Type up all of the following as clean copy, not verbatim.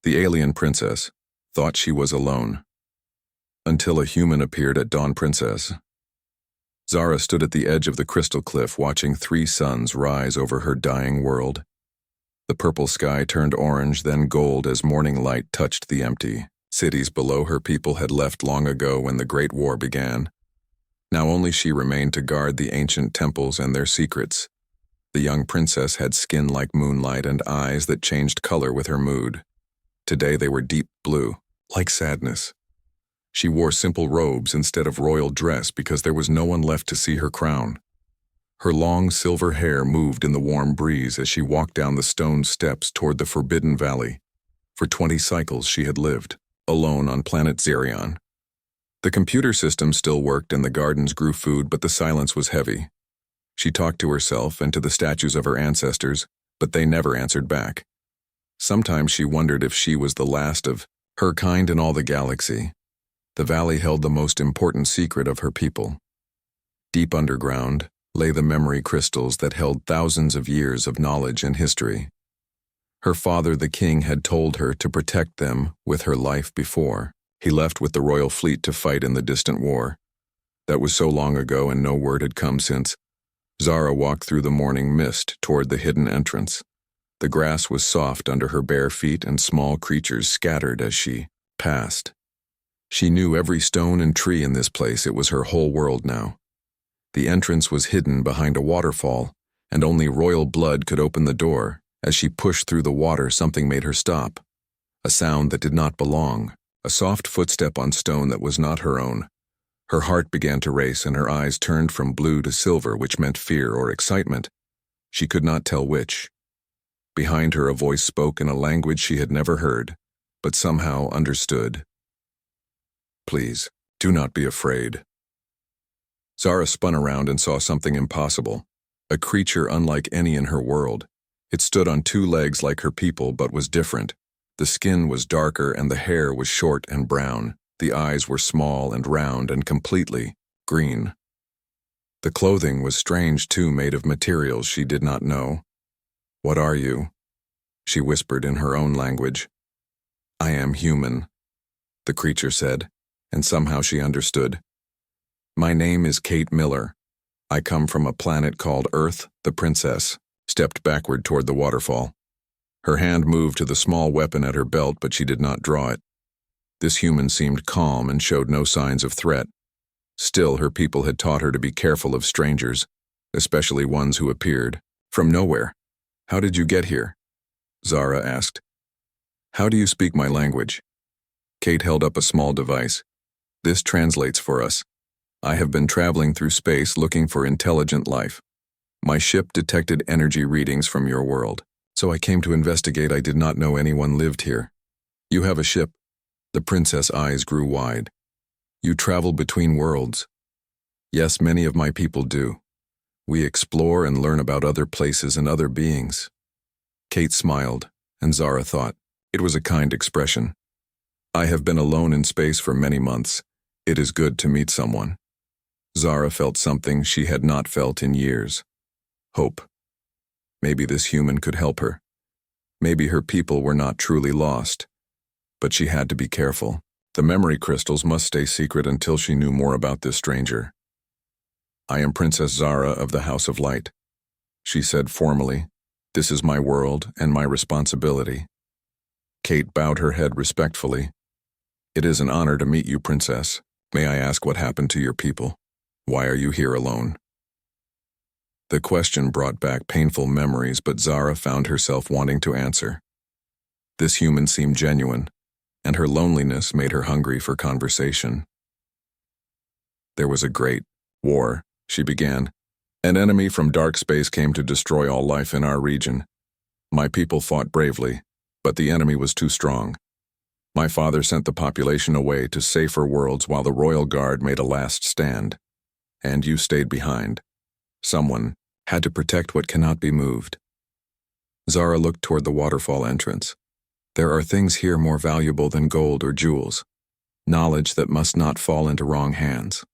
The alien princess thought she was alone, until a human appeared at dawn. Princess Zara stood at the edge of the crystal cliff watching 3 suns rise over her dying world. The purple sky turned orange, then gold as morning light touched the empty cities below. Her people had left long ago when the Great War began. Now only she remained to guard the ancient temples and their secrets. The young princess had skin like moonlight and eyes that changed color with her mood. Today they were deep blue, like sadness. She wore simple robes instead of royal dress because there was no one left to see her crown. Her long silver hair moved in the warm breeze as she walked down the stone steps toward the Forbidden Valley. For 20 cycles she had lived, alone on planet Zerion. The computer system still worked and the gardens grew food, but the silence was heavy. She talked to herself and to the statues of her ancestors, but they never answered back. Sometimes she wondered if she was the last of her kind in all the galaxy. The valley held the most important secret of her people. Deep underground lay the memory crystals that held thousands of years of knowledge and history. Her father, the king, had told her to protect them with her life before he left with the royal fleet to fight in the distant war. That was so long ago and no word had come since. Zara walked through the morning mist toward the hidden entrance. The grass was soft under her bare feet and small creatures scattered as she passed. She knew every stone and tree in this place. It was her whole world now. The entrance was hidden behind a waterfall, and only royal blood could open the door. As she pushed through the water, something made her stop. A sound that did not belong, a soft footstep on stone that was not her own. Her heart began to race and her eyes turned from blue to silver, which meant fear or excitement. She could not tell which. Behind her a voice spoke in a language she had never heard, but somehow understood. Please, do not be afraid. Zara spun around and saw something impossible, a creature unlike any in her world. It stood on 2 legs like her people, but was different. The skin was darker and the hair was short and brown. The eyes were small and round and completely green. The clothing was strange too, made of materials she did not know. What are you? She whispered in her own language. I am human, the creature said, and somehow she understood. My name is Kate Miller. I come from a planet called Earth. The princess stepped backward toward the waterfall. Her hand moved to the small weapon at her belt, but she did not draw it. This human seemed calm and showed no signs of threat. Still, her people had taught her to be careful of strangers, especially ones who appeared from nowhere. How did you get here? Zara asked. How do you speak my language? Kate held up a small device. This translates for us. I have been traveling through space looking for intelligent life. My ship detected energy readings from your world, so I came to investigate. I did not know anyone lived here. You have a ship? The princess' eyes grew wide. You travel between worlds? Yes, many of my people do. We explore and learn about other places and other beings. Kate smiled, and Zara thought it was a kind expression. I have been alone in space for many months. It is good to meet someone. Zara felt something she had not felt in years. Hope. Maybe this human could help her. Maybe her people were not truly lost. But she had to be careful. The memory crystals must stay secret until she knew more about this stranger. I am Princess Zara of the House of Light, she said formally. This is my world and my responsibility. Kate bowed her head respectfully. It is an honor to meet you, Princess. May I ask what happened to your people? Why are you here alone? The question brought back painful memories, but Zara found herself wanting to answer. This human seemed genuine, and her loneliness made her hungry for conversation. There was a great war, she began. An enemy from dark space came to destroy all life in our region. My people fought bravely, but the enemy was too strong. My father sent the population away to safer worlds while the Royal Guard made a last stand. And you stayed behind. Someone had to protect what cannot be moved. Zara looked toward the waterfall entrance. There are things here more valuable than gold or jewels. Knowledge that must not fall into wrong hands.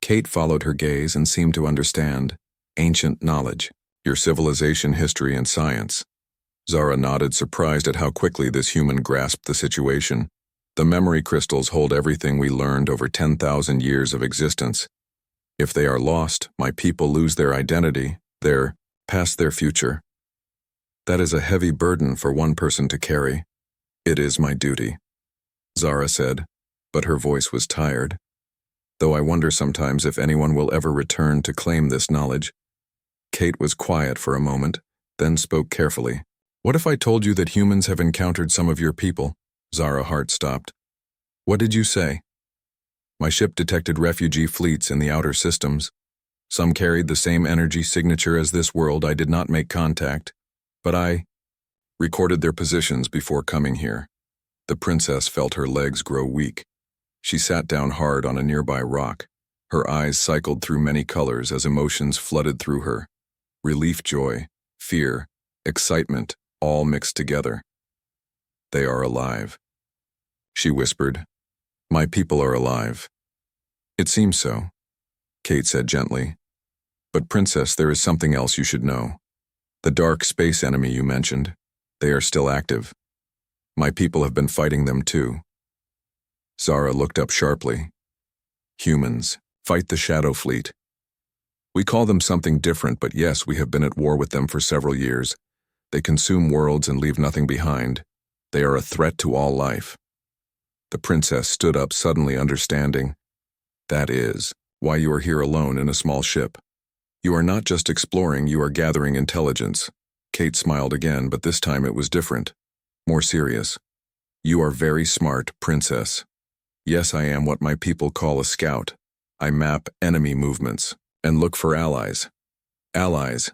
Kate followed her gaze and seemed to understand. Ancient knowledge, your civilization, history, and science. Zara nodded, surprised at how quickly this human grasped the situation. The memory crystals hold everything we learned over 10,000 years of existence. If they are lost, my people lose their identity, their past, their future. That is a heavy burden for one person to carry. It is my duty, Zara said, but her voice was tired. Though I wonder sometimes if anyone will ever return to claim this knowledge. Kate was quiet for a moment, then spoke carefully. What if I told you that humans have encountered some of your people? Zara's heart stopped. What did you say? My ship detected refugee fleets in the outer systems. Some carried the same energy signature as this world. I did not make contact, but I recorded their positions before coming here. The princess felt her legs grow weak. She sat down hard on a nearby rock. Her eyes cycled through many colors as emotions flooded through her. Relief, joy, fear, excitement, all mixed together. They are alive, she whispered. My people are alive. It seems so, Kate said gently. But princess, there is something else you should know. The dark space enemy you mentioned, they are still active. My people have been fighting them too. Zara looked up sharply. Humans, fight the Shadow Fleet. We call them something different, but yes, we have been at war with them for several years. They consume worlds and leave nothing behind. They are a threat to all life. The princess stood up, suddenly understanding. That is why you are here alone in a small ship. You are not just exploring, you are gathering intelligence. Kate smiled again, but this time it was different, more serious. You are very smart, princess. Yes, I am what my people call a scout. I map enemy movements and look for allies. Allies.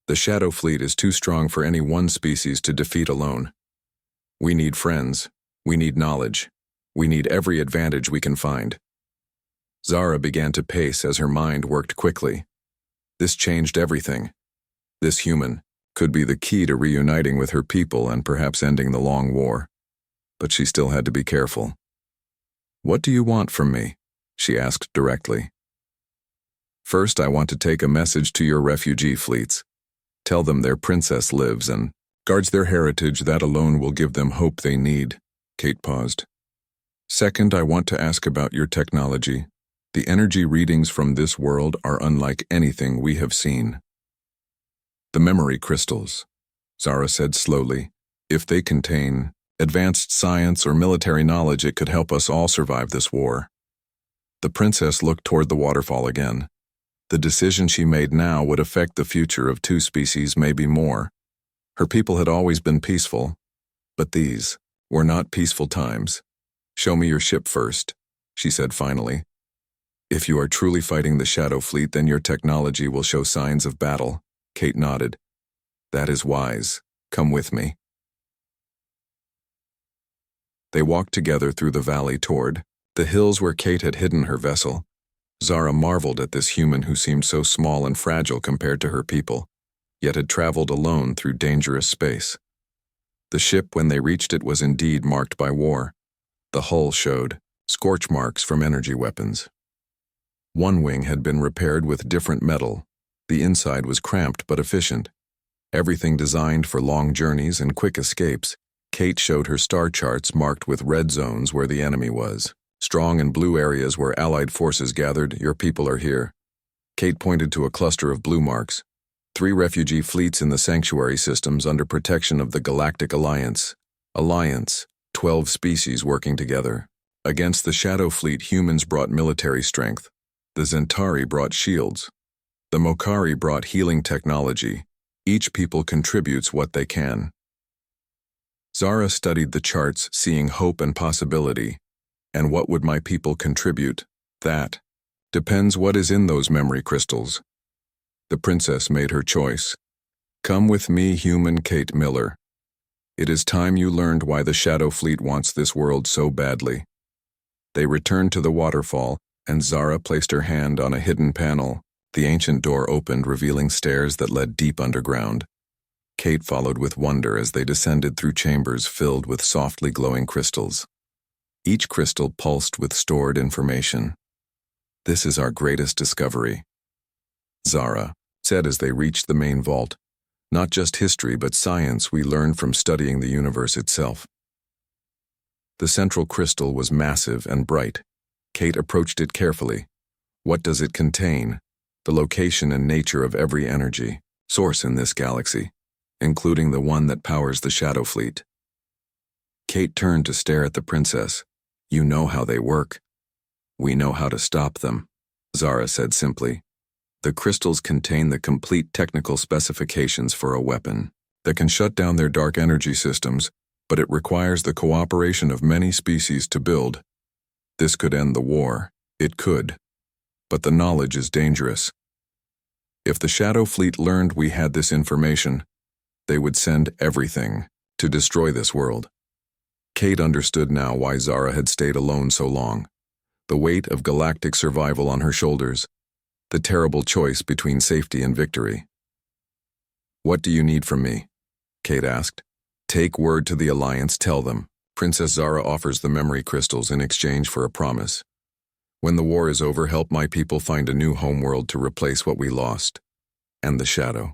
The Shadow Fleet is too strong for any one species to defeat alone. We need friends. We need knowledge. We need every advantage we can find. Zara began to pace as her mind worked quickly. This changed everything. This human could be the key to reuniting with her people and perhaps ending the long war. But she still had to be careful. What do you want from me? She asked directly. First, I want to take a message to your refugee fleets. Tell them their princess lives and guards their heritage. That alone will give them hope they need. Kate paused. Second, I want to ask about your technology. The energy readings from this world are unlike anything we have seen. The memory crystals, Zara said slowly. If they contain advanced science or military knowledge, it could help us all survive this war. The princess looked toward the waterfall again. The decision she made now would affect the future of two species, maybe more. Her people had always been peaceful, but these were not peaceful times. Show me your ship first, she said finally. If you are truly fighting the Shadow Fleet, then your technology will show signs of battle. Kate nodded. That is wise. Come with me. They walked together through the valley toward the hills where Kate had hidden her vessel. Zara marveled at this human who seemed so small and fragile compared to her people, yet had traveled alone through dangerous space. The ship, when they reached it, was indeed marked by war. The hull showed scorch marks from energy weapons. One wing had been repaired with different metal. The inside was cramped but efficient. Everything designed for long journeys and quick escapes. Kate showed her star charts marked with red zones where the enemy was. Strong and blue areas where Allied forces gathered. Your people are here. Kate pointed to a cluster of blue marks. 3 refugee fleets in the sanctuary systems under protection of the Galactic Alliance. 12 species working together. Against the Shadow Fleet, humans brought military strength. The Zentari brought shields. The Mokari brought healing technology. Each people contributes what they can. Zara studied the charts, seeing hope and possibility. And what would my people contribute? That depends what is in those memory crystals. The princess made her choice. Come with me, human Kate Miller. It is time you learned why the Shadow Fleet wants this world so badly. They returned to the waterfall, and Zara placed her hand on a hidden panel. The ancient door opened, revealing stairs that led deep underground. Kate followed with wonder as they descended through chambers filled with softly glowing crystals. Each crystal pulsed with stored information. This is our greatest discovery, Zara said as they reached the main vault. Not just history, but science we learn from studying the universe itself. The central crystal was massive and bright. Kate approached it carefully. What does it contain? The location and nature of every energy source in this galaxy, including the one that powers the Shadow Fleet. Kate turned to stare at the princess. You know how they work. We know how to stop them, Zara said simply. The crystals contain the complete technical specifications for a weapon that can shut down their dark energy systems, but it requires the cooperation of many species to build. This could end the war. It could. But the knowledge is dangerous. If the Shadow Fleet learned we had this information, they would send everything to destroy this world. Kate understood now why Zara had stayed alone so long. The weight of galactic survival on her shoulders. The terrible choice between safety and victory. What do you need from me? Kate asked. Take word to the Alliance, tell them. Princess Zara offers the memory crystals in exchange for a promise. When the war is over, help my people find a new homeworld to replace what we lost. And the shadow.